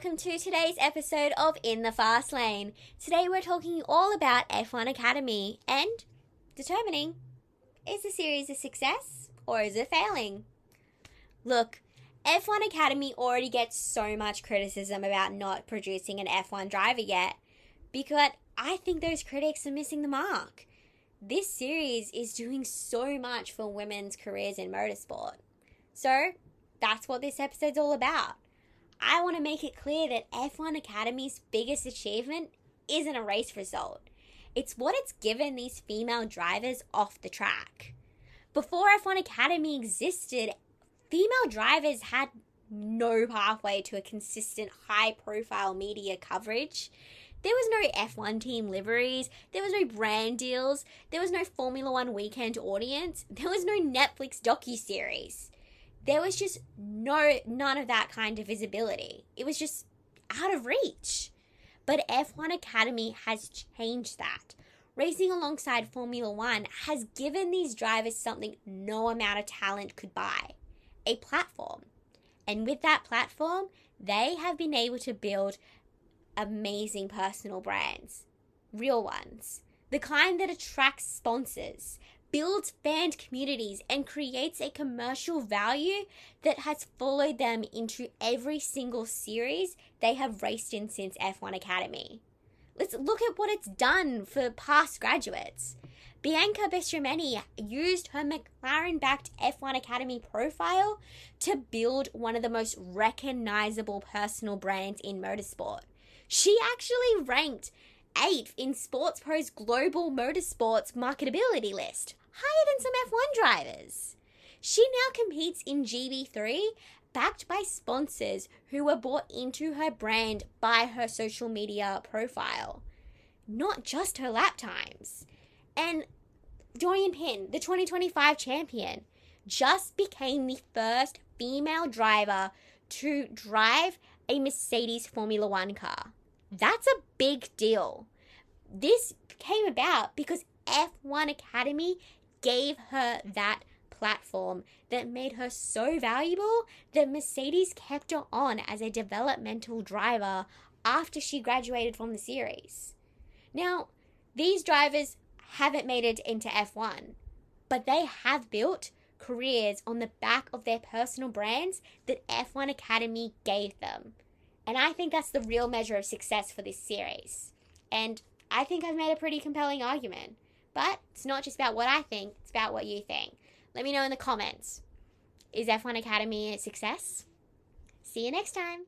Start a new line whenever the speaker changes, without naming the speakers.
welcome to today's episode of In the Fast Lane. Today we're talking all about F1 Academy and determining, is the series a success or is it failing? Look, F1 Academy already gets so much criticism about not producing an F1 driver yet, because I think those critics are missing the mark. This series is doing so much for women's careers in motorsport. So, that's what this episode's all about. I want to make it clear that F1 Academy's biggest achievement isn't a race result. It's what it's given these female drivers off the track. Before F1 Academy existed, female drivers had no pathway to a consistent high-profile media coverage. There was no F1 team liveries, there was no brand deals, there was no Formula One weekend audience, there was no Netflix docuseries. There was just none of that kind of visibility. It was just out of reach. But F1 Academy has changed that. Racing alongside Formula One has given these drivers something no amount of talent could buy: a platform. And with that platform, they have been able to build amazing personal brands. Real ones. The kind that attracts sponsors, builds fan communities, and creates a commercial value that has followed them into every single series they have raced in since F1 Academy. Let's look at what it's done for past graduates. Bianca used her McLaren-backed F1 Academy profile to build one of the most recognizable personal brands in motorsport. She actually ranked 8th in Sports Pro's global motorsports marketability list, higher than some F1 drivers. She now competes in GB3, backed by sponsors who were bought into her brand by her social media profile, not just her lap times. And Dorian Pin, the 2025 champion, just became the first female driver to drive a Mercedes Formula One car. That's a big deal. This came about because F1 Academy gave her that platform that made her so valuable that Mercedes kept her on as a developmental driver after she graduated from the series. Now, these drivers haven't made it into F1, but they have built careers on the back of their personal brands that F1 Academy gave them. And I think that's the real measure of success for this series. And I think I've made a pretty compelling argument. But it's not just about what I think, it's about what you think. Let me know in the comments. Is F1 Academy a success? See you next time.